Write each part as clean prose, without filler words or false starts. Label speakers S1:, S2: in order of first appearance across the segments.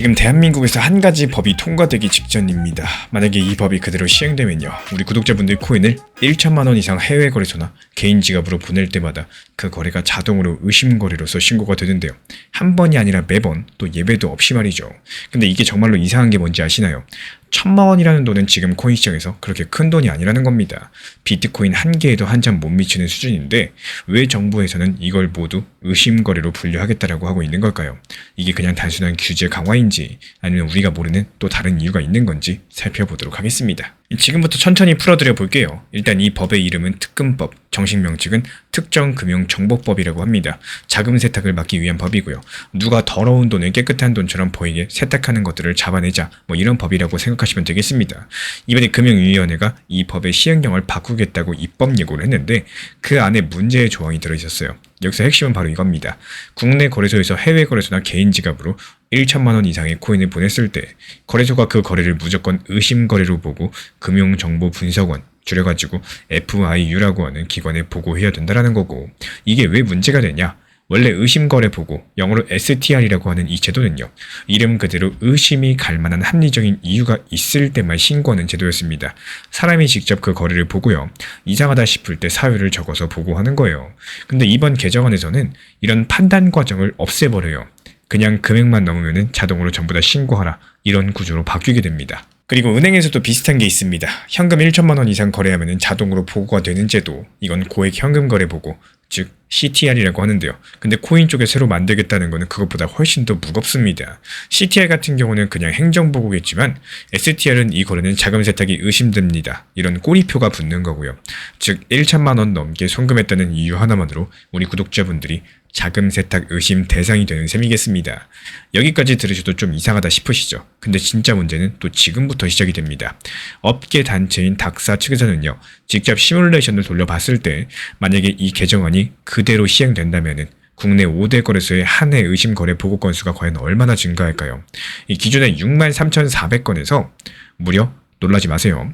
S1: 지금 대한민국에서 한 가지 법이 통과되기 직전입니다. 만약에 이 법이 그대로 시행되면요, 우리 구독자분들 코인을 1천만 원 이상 해외 거래소나 개인 지갑으로 보낼 때마다 그 거래가 자동으로 의심 거래로서 신고가 되는데요. 한 번이 아니라 매번, 또 예외도 없이 말이죠. 근데 이게 정말로 이상한 게 뭔지 아시나요? 1,000만 원이라는 돈은 지금 코인 시장에서 그렇게 큰 돈이 아니라는 겁니다. 비트코인 한 개에도 한 장 못 미치는 수준인데 왜 정부에서는 이걸 모두 의심 거래로 분류하겠다라고 하고 있는 걸까요? 이게 그냥 단순한 규제 강화인지 아니면 우리가 모르는 또 다른 이유가 있는 건지 살펴보도록 하겠습니다. 지금부터 천천히 풀어드려 볼게요. 일단 이 법의 이름은 특금법, 정식 명칭은 특정금융정보법이라고 합니다. 자금 세탁을 막기 위한 법이고요. 누가 더러운 돈을 깨끗한 돈처럼 보이게 세탁하는 것들을 잡아내자, 이런 법이라고 생각하시면 되겠습니다. 이번에 금융위원회가 이 법의 시행령을 바꾸겠다고 입법 예고를 했는데 그 안에 문제의 조항이 들어있었어요. 여기서 핵심은 바로 이겁니다. 국내 거래소에서 해외 거래소나 개인 지갑으로 1천만 원 이상의 코인을 보냈을 때 거래소가 그 거래를 무조건 의심 거래로 보고 금융정보분석원, 줄여가지고 FIU라고 하는 기관에 보고해야 된다는 거고, 이게 왜 문제가 되냐? 원래 의심거래 보고, 영어로 STR이라고 하는 이 제도는요, 이름 그대로 의심이 갈 만한 합리적인 이유가 있을 때만 신고하는 제도였습니다. 사람이 직접 그 거래를 보고요, 이상하다 싶을 때 사유를 적어서 보고하는 거예요. 근데 이번 개정안에서는 이런 판단 과정을 없애버려요. 그냥 금액만 넘으면 자동으로 전부 다 신고하라, 이런 구조로 바뀌게 됩니다. 그리고 은행에서도 비슷한 게 있습니다. 현금 1천만 원 이상 거래하면 자동으로 보고가 되는 제도, 이건 고액 현금 거래 보고, 즉 CTR이라고 하는데요. 근데 코인 쪽에 새로 만들겠다는 거는 그것보다 훨씬 더 무겁습니다. CTR 같은 경우는 그냥 행정보고겠지만 STR은 이 거래는 자금 세탁이 의심됩니다, 이런 꼬리표가 붙는 거고요. 즉 1천만 원 넘게 송금했다는 이유 하나만으로 우리 구독자분들이 자금 세탁 의심 대상이 되는 셈이겠습니다. 여기까지 들으셔도 좀 이상하다 싶으시죠? 근데 진짜 문제는 또 지금부터 시작이 됩니다. 업계 단체인 닥사 측에서는요, 직접 시뮬레이션을 돌려봤을 때 만약에 이 개정안이 그대로 시행된다면은 국내 5대 거래소의 한 해 의심 거래 보고 건수가 과연 얼마나 증가할까요? 이 기존의 63,400건에서 무려, 놀라지 마세요,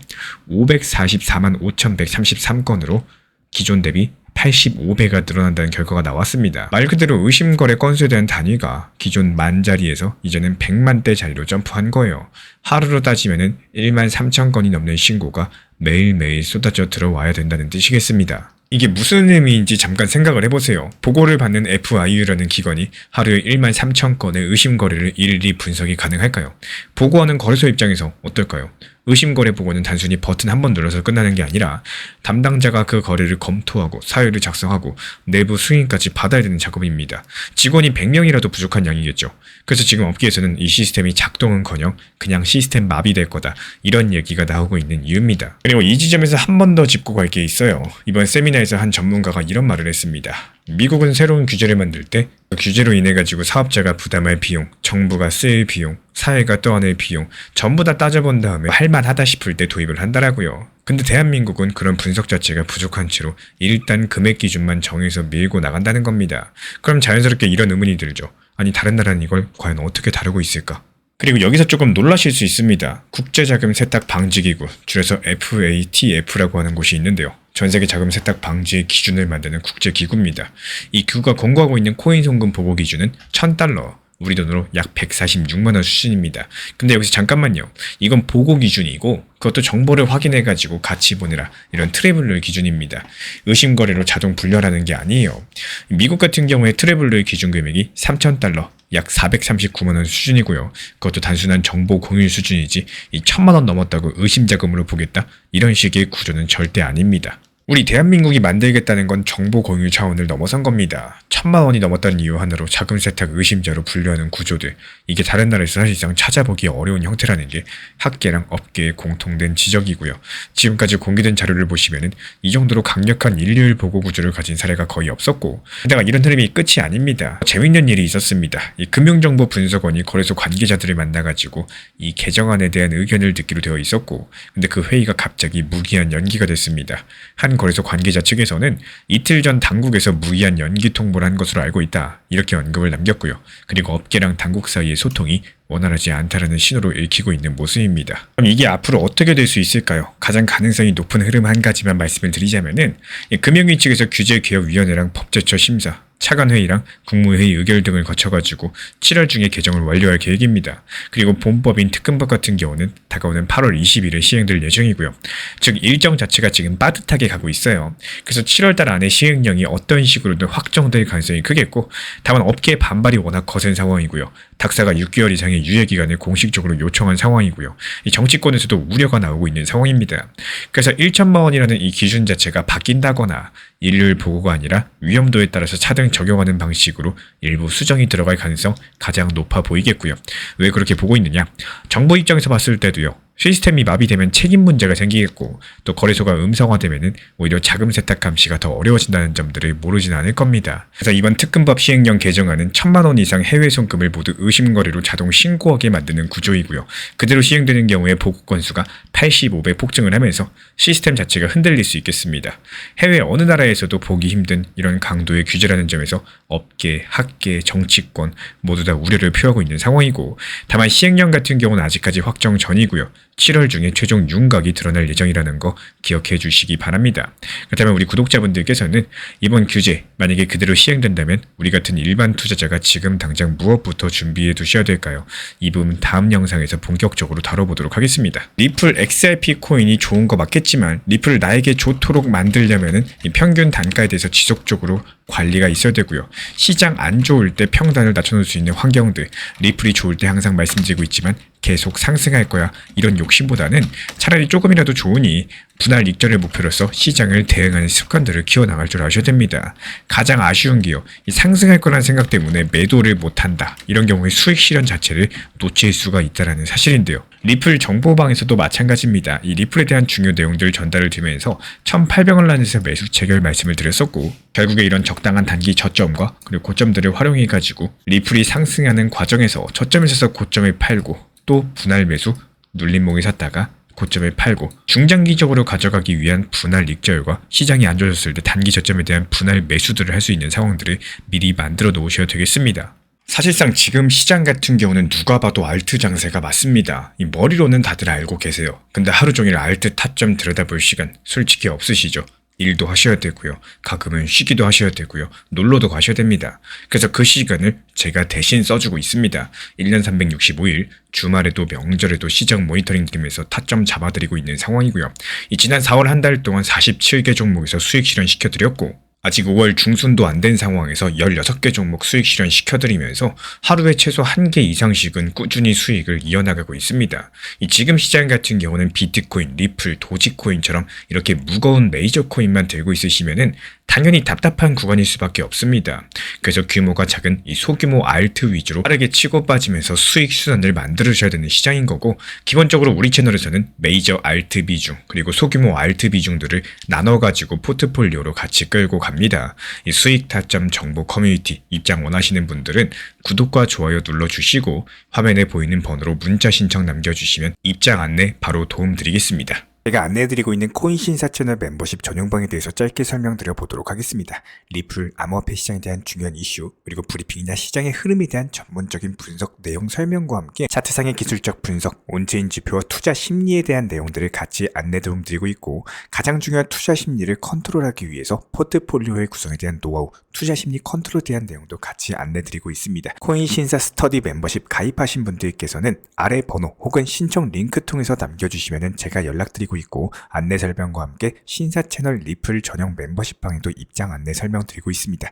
S1: 544만 5,133건으로 기존 대비 85배가 늘어난다는 결과가 나왔습니다. 말 그대로 의심거래 건수에 대한 단위가 기존 만 자리에서 이제는 100만대 자리로 점프한 거예요. 하루로 따지면 1만 3천 건이 넘는 신고가 매일매일 쏟아져 들어와야 된다는 뜻이겠습니다. 이게 무슨 의미인지 잠깐 생각을 해보세요. 보고를 받는 FIU라는 기관이 하루에 1만 3천 건의 의심 거래를 일일이 분석이 가능할까요? 보고하는 거래소 입장에서 어떨까요? 의심 거래 보고는 단순히 버튼 한 번 눌러서 끝나는 게 아니라 담당자가 그 거래를 검토하고 사유를 작성하고 내부 승인까지 받아야 되는 작업입니다. 직원이 100명이라도 부족한 양이겠죠. 그래서 지금 업계에서는 이 시스템이 작동은커녕 그냥 시스템 마비될 거다, 이런 얘기가 나오고 있는 이유입니다. 그리고 이 지점에서 한 번 더 짚고 갈 게 있어요. 이번 세미나에서 한 전문가가 이런 말을 했습니다. 미국은 새로운 규제를 만들 때 그 규제로 인해 가지고 사업자가 부담할 비용, 정부가 쓸 비용, 사회가 떠안을 비용 전부 다 따져본 다음에 할만하다 싶을 때 도입을 한다라고요. 근데 대한민국은 그런 분석 자체가 부족한 채로 일단 금액 기준만 정해서 밀고 나간다는 겁니다. 그럼 자연스럽게 이런 의문이 들죠. 아니, 다른 나라는 이걸 과연 어떻게 다루고 있을까? 그리고 여기서 조금 놀라실 수 있습니다. 국제자금 세탁 방지기구, 줄여서 FATF라고 하는 곳이 있는데요. 전세계 자금 세탁 방지의 기준을 만드는 국제기구입니다. 이 기구가 권고하고 있는 코인 송금 보고 기준은 $1,000, 우리 돈으로 약 146만 원 수준입니다. 근데 여기서 잠깐만요. 이건 보고 기준이고 그것도 정보를 확인해가지고 같이 보내라, 이런 트래블러 기준입니다. 의심거래로 자동 분류하라는 게 아니에요. 미국 같은 경우에 트래블러의 기준 금액이 $3,000, 약 439만 원 수준이고요. 그것도 단순한 정보 공유 수준이지 이 1,000만 원 넘었다고 의심자금으로 보겠다, 이런 식의 구조는 절대 아닙니다. 우리 대한민국이 만들겠다는 건 정보 공유 차원을 넘어선 겁니다. 1,000만 원이 넘었다는 이유 하나로 자금 세탁 의심자로 분류하는 구조들, 이게 다른 나라에서 사실상 찾아보기 어려운 형태라는 게 학계랑 업계의 공통된 지적이고요. 지금까지 공개된 자료를 보시면은 이 정도로 강력한 일률 보고 구조를 가진 사례가 거의 없었고, 게다가 이런 흐름이 끝이 아닙니다. 재밌는 일이 있었습니다. 이 금융정보분석원이 거래소 관계자들을 만나가지고 이 개정안에 대한 의견을 듣기로 되어 있었고, 근데 그 회의가 갑자기 무기한 연기가 됐습니다. 한 거래소 관계자 측에서는 이틀 전 당국에서 무기한 연기 통보를 한 것으로 알고 있다, 이렇게 언급을 남겼고요. 그리고 업계랑 당국 사이의 소통이 원활하지 않다라는 신호로 읽히고 있는 모습입니다. 그럼 이게 앞으로 어떻게 될 수 있을까요? 가장 가능성이 높은 흐름 한 가지만 말씀을 드리자면은 금융위 측에서 규제개혁위원회랑 법제처 심사, 차관회의랑 국무회의 의결 등을 거쳐가지고 7월 중에 개정을 완료할 계획입니다. 그리고 본법인 특검법 같은 경우는 다가오는 8월 20일에 시행될 예정이고요. 즉 일정 자체가 지금 빠듯하게 가고 있어요. 그래서 7월달 안에 시행령이 어떤 식으로든 확정될 가능성이 크겠고, 다만 업계의 반발이 워낙 거센 상황이고요. 당사가 6개월 이상의 유예기간을 공식적으로 요청한 상황이고요. 이 정치권에서도 우려가 나오고 있는 상황입니다. 그래서 1천만 원이라는 이 기준 자체가 바뀐다거나 일률 보고가 아니라 위험도에 따라서 차등 적용하는 방식으로 일부 수정이 들어갈 가능성 가장 높아 보이겠고요. 왜 그렇게 보고 있느냐? 정부 입장에서 봤을 때도요. 시스템이 마비되면 책임 문제가 생기겠고, 또 거래소가 음성화되면은 오히려 자금 세탁 감시가 더 어려워진다는 점들을 모르진 않을 겁니다. 그래서 이번 특검법 시행령 개정안은 1,000만 원 이상 해외 송금을 모두 의심 거래로 자동 신고하게 만드는 구조이고요. 그대로 시행되는 경우에 보고 건수가 85배 폭증을 하면서 시스템 자체가 흔들릴 수 있겠습니다. 해외 어느 나라에서도 보기 힘든 이런 강도의 규제라는 점에서 업계, 학계, 정치권 모두 다 우려를 표하고 있는 상황이고, 다만 시행령 같은 경우는 아직까지 확정 전이고요. 7월 중에 최종 윤곽이 드러날 예정이라는 거 기억해 주시기 바랍니다. 그렇다면 우리 구독자분들께서는 이번 규제 만약에 그대로 시행된다면 우리 같은 일반 투자자가 지금 당장 무엇부터 준비해 두셔야 될까요? 이 부분 다음 영상에서 본격적으로 다뤄보도록 하겠습니다. 리플 XRP 코인이 좋은 거 맞겠지만 리플을 나에게 좋도록 만들려면은 이 평균 단가에 대해서 지속적으로 관리가 있어야 되고요. 시장 안 좋을 때 평단을 낮춰놓을 수 있는 환경들, 리플이 좋을 때 항상 말씀드리고 있지만 계속 상승할 거야 이런 욕심보다는 차라리 조금이라도 좋으니 분할 익절을 목표로서 시장을 대응하는 습관들을 키워나갈 줄 아셔야 됩니다. 가장 아쉬운 게요, 이 상승할 거란 생각 때문에 매도를 못한다, 이런 경우에 수익 실현 자체를 놓칠 수가 있다는 사실인데요. 리플 정보방에서도 마찬가지입니다. 이 리플에 대한 중요 내용들을 전달을 드리면서 1,800원란에서 매수 체결 말씀을 드렸었고, 결국에 이런 적당한 단기 저점과 그리고 고점들을 활용해가지고 리플이 상승하는 과정에서 저점에서 고점을 팔고 또 분할 매수 눌림목에 샀다가 고점을 팔고 중장기적으로 가져가기 위한 분할 익절과 시장이 안 좋아졌을 때 단기 저점에 대한 분할 매수들을 할 수 있는 상황들을 미리 만들어 놓으셔야 되겠습니다. 사실상 지금 시장 같은 경우는 누가 봐도 알트 장세가 맞습니다. 이 머리로는 다들 알고 계세요. 근데 하루 종일 알트 타점 들여다볼 시간 솔직히 없으시죠? 일도 하셔야 되고요. 가끔은 쉬기도 하셔야 되고요. 놀러도 가셔야 됩니다. 그래서 그 시간을 제가 대신 써주고 있습니다. 1년 365일 주말에도 명절에도 시장 모니터링 드리면서 타점 잡아드리고 있는 상황이고요. 이 지난 4월 한 달 동안 47개 종목에서 수익 실현 시켜드렸고, 아직 5월 중순도 안 된 상황에서 16개 종목 수익 실현 시켜드리면서 하루에 최소 1개 이상씩은 꾸준히 수익을 이어나가고 있습니다. 이 지금 시장 같은 경우는 비트코인, 리플, 도지코인처럼 이렇게 무거운 메이저 코인만 들고 있으시면은 당연히 답답한 구간일 수밖에 없습니다. 그래서 규모가 작은 이 소규모 알트 위주로 빠르게 치고 빠지면서 수익 수단을 만들으셔야 되는 시장인 거고, 기본적으로 우리 채널에서는 메이저 알트 비중 그리고 소규모 알트 비중들을 나눠가지고 포트폴리오로 같이 끌고 갑니다. 이 수익 타점 정보 커뮤니티 입장 원하시는 분들은 구독과 좋아요 눌러주시고 화면에 보이는 번호로 문자 신청 남겨주시면 입장 안내 바로 도움드리겠습니다. 제가 안내해드리고 있는 코인 신사 채널 멤버십 전용방에 대해서 짧게 설명드려 보도록 하겠습니다. 리플, 암호화폐 시장에 대한 중요한 이슈, 그리고 브리핑이나 시장의 흐름에 대한 전문적인 분석 내용 설명과 함께 차트상의 기술적 분석, 온체인 지표와 투자 심리에 대한 내용들을 같이 안내 도움드리고 있고, 가장 중요한 투자 심리를 컨트롤하기 위해서 포트폴리오의 구성에 대한 노하우, 투자 심리 컨트롤에 대한 내용도 같이 안내드리고 있습니다. 코인 신사 스터디 멤버십 가입하신 분들께서는 아래 번호 혹은 신청 링크 통해서 남겨주시면 제가 연락드리고 있고, 안내 설명과 함께 신사 채널 리플 전용 멤버십 방에도 입장 안내 설명드리고 있습니다.